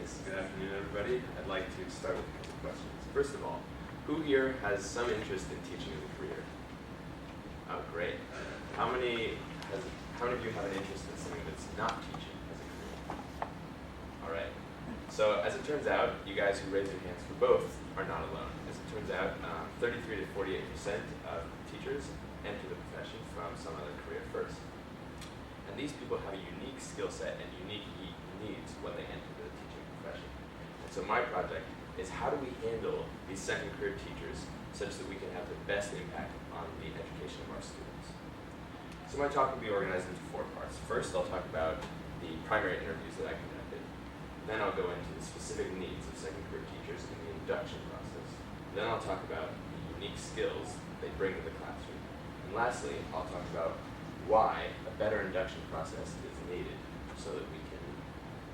Thanks. Good afternoon, everybody. I'd like to start with a couple of questions. First of all, who here has some interest in teaching as a career? Oh, great. How many of you have an interest in something that's not teaching as a career? All right. So as it turns out, you guys who raised your hands for both are not alone. As it turns out, 33 to 48% of teachers enter the profession from some other career first. And these people have a unique skill set and unique needs when they enter the teaching profession. And so my project is how do we handle these second career teachers such that we can have the best impact on the education of our students. So my talk will be organized into 4 parts. First, I'll talk about the primary interviews that I conducted. Then I'll go into the specific needs of second career teachers in the induction process. Then I'll talk about the unique skills they bring to the classroom. And lastly, I'll talk about why a better induction process is needed so that we can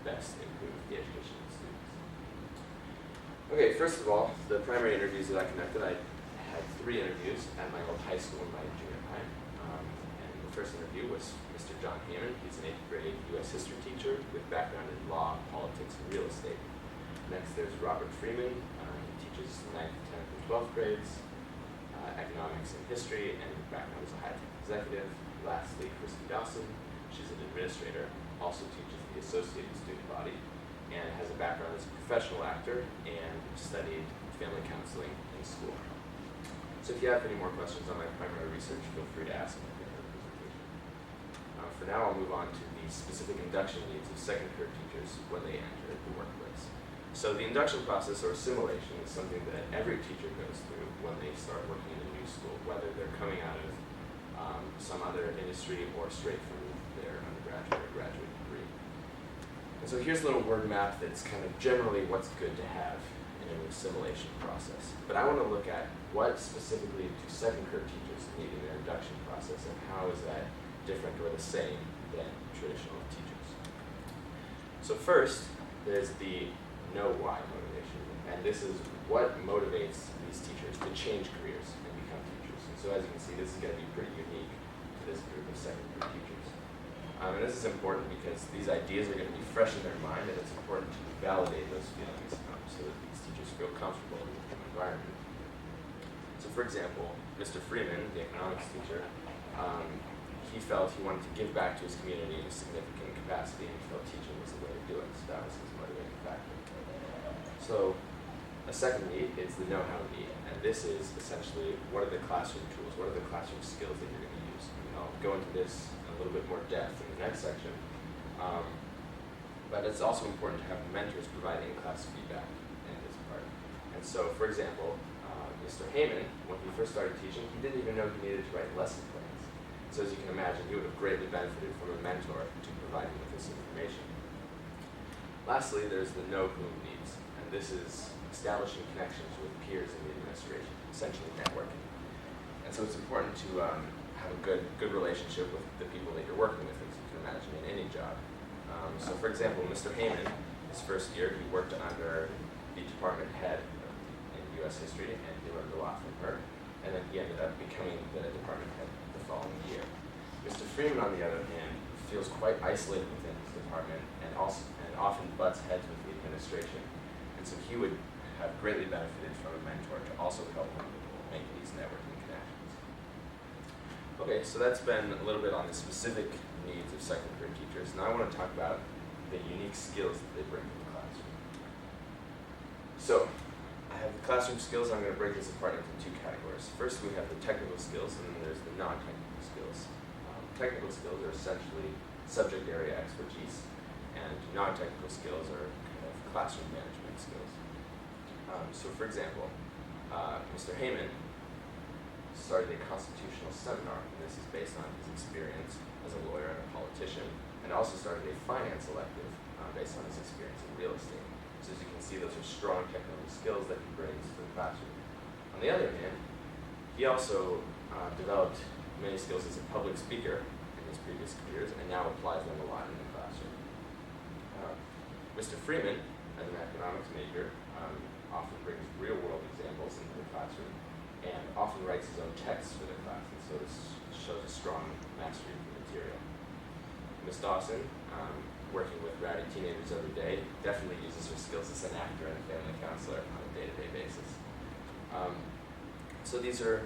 best improve the education of students. Okay, first of all, the primary interviews that I conducted, I had 3 interviews at my old high school and my junior high. And the first interview was Mr. John Hammond. He's an 8th grade U.S. history teacher with background in law, politics, and real estate. Next, there's Robert Freeman. He teaches 9th, 10th, and 12th grades, economics and history, and background as a high-tech executive. Lastly, Christy Dawson. She's an administrator, also teaches the associated student body, and has a background as a professional actor and studied family counseling in school. So if you have any more questions on my primary research, feel free to ask me at the end of the presentation. For now, I'll move on to the specific induction needs of second career teachers when they enter the workplace. So the induction process, or assimilation, is something that every teacher goes through when they start working in a new school, whether they're coming out of some other industry or straight from their undergraduate or graduate degree. And so here's a little word map that's kind of generally what's good to have in an assimilation process. But I want to look at what specifically do second career teachers need in their induction process, and how is that different or the same than traditional teachers. So first, there's the know why motivation, and this is what motivates these teachers to change careers and become teachers. And so as you can see, this is going to be pretty unique to this group of second career teachers. And this is important because these ideas are going to be fresh in their mind, and it's important to validate those feelings so that these teachers feel comfortable in the environment. So for example, Mr. Freeman, the economics teacher, he felt he wanted to give back to his community in a significant capacity, and he felt teaching was the way to do it, so that was his motivating factor. So a second need is the know-how need, and this is essentially what are the classroom tools, what are the classroom skills that you're going to use. And I'll go into this in a little bit more depth in the next section, but it's also important to have mentors provide in-class feedback in this part. And so, for example, Mr. Heyman, when he first started teaching, he didn't even know he needed to write lesson plans. So as you can imagine, he would have greatly benefited from a mentor to provide him with this information. Lastly, there's the know-whom needs, and this is establishing connections with peers in the administration, essentially networking. And so it's important to have a good relationship with the people that you're working with, as you can imagine in any job. So for example, Mr. Heyman, his first year, he worked under the department head in U.S. history, and he learned a lot from her. And then he ended up becoming the department head the following year. Mr. Freeman, on the other hand, feels quite isolated within his department and often butts heads with the administration. And so he would have greatly benefited from a mentor to also help him make these networking connections. Okay, so that's been a little bit on the specific needs of second career teachers. Now I want to talk about the unique skills that they bring to the classroom. So, I have the classroom skills. I'm going to break this apart into 2 categories. First, we have the technical skills, and then there's the non-technical skills. Technical skills are essentially subject area expertise, and non-technical skills are kind of classroom management skills. So for example, Mr. Heyman started a constitutional seminar, and this is based on his experience as a lawyer and a politician, and also started a finance elective based on his experience in real estate. So as you can see, those are strong technical skills that he brings to the classroom. On the other hand, he also developed many skills as a public speaker in his previous careers, and now applies them a lot in the classroom. Mr. Freeman, as an economics major, often brings real-world examples into the classroom, and often writes his own texts for the class, and so this shows a strong mastery of the material. Ms. Dawson, working with rowdy teenagers every day, definitely uses her skills as an actor and a family counselor on a day-to-day basis. So these are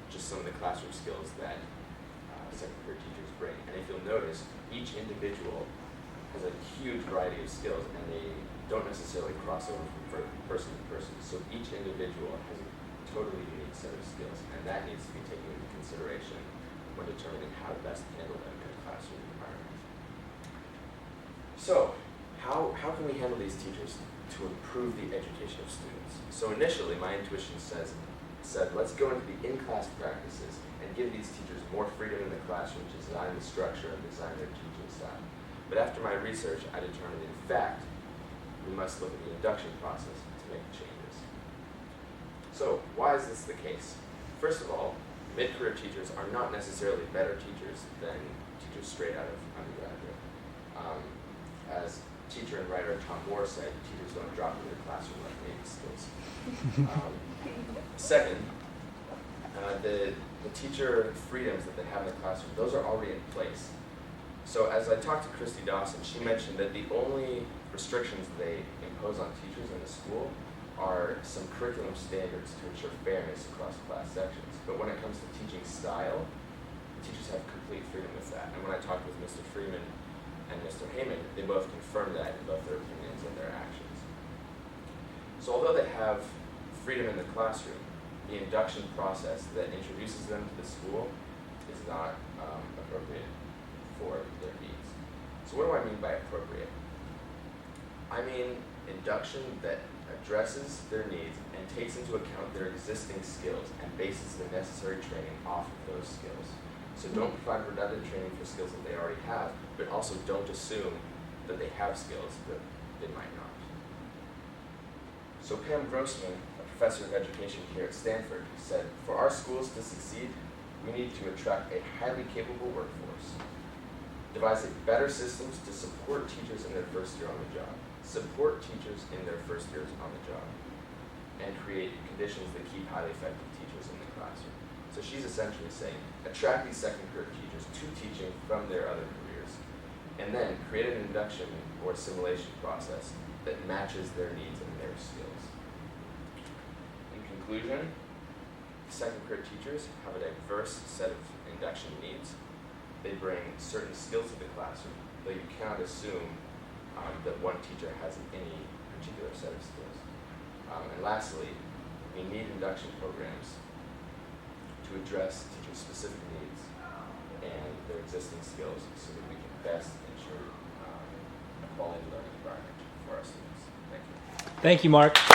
just some of the classroom skills that second career teachers bring. And if you'll notice, each individual has a huge variety of skills, and they don't necessarily cross over from person to person. So each individual has a totally unique set of skills, and that needs to be taken into consideration when determining how to best handle them in a classroom environment. So, how can we handle these teachers to improve the education of students? So initially, my intuition said, let's go into the in-class practices and give these teachers more freedom in the classroom to design the structure and design their teaching style. But after my research, I determined, in fact, we must look at the induction process to make changes. So, why is this the case? First of all, mid-career teachers are not necessarily better teachers than teachers straight out of undergraduate. As teacher and writer Tom Moore said, teachers don't drop into the classroom like Navy skills. Second, the teacher freedoms that they have in the classroom, those are already in place. So as I talked to Christy Dawson, she mentioned that the only restrictions they impose on teachers in the school are some curriculum standards to ensure fairness across class sections. But when it comes to teaching style, teachers have complete freedom with that. And when I talked with Mr. Freeman and Mr. Heyman, they both confirmed that in both their opinions and their actions. So although they have freedom in the classroom, the induction process that introduces them to the school is not appropriate for their needs. So what do I mean by appropriate? I mean induction that addresses their needs and takes into account their existing skills and bases the necessary training off of those skills. So don't provide redundant training for skills that they already have, but also don't assume that they have skills that they might not. So Pam Grossman, a professor of education here at Stanford, said, for our schools to succeed, we need to attract a highly capable workforce, devise better systems to support teachers in their first year on the job, support teachers in their first years on the job, and create conditions that keep highly effective teachers in the classroom. So she's essentially saying, attract these second career teachers to teaching from their other careers, and then create an induction or assimilation process that matches their needs and their skills. In conclusion, second career teachers have a diverse set of induction needs. They bring certain skills to the classroom, though you cannot assume that one teacher has any particular set of skills. And lastly, we need induction programs to address teacher-specific needs and their existing skills so that we can best ensure a quality learning environment for our students. Thank you. Thank you, Mark.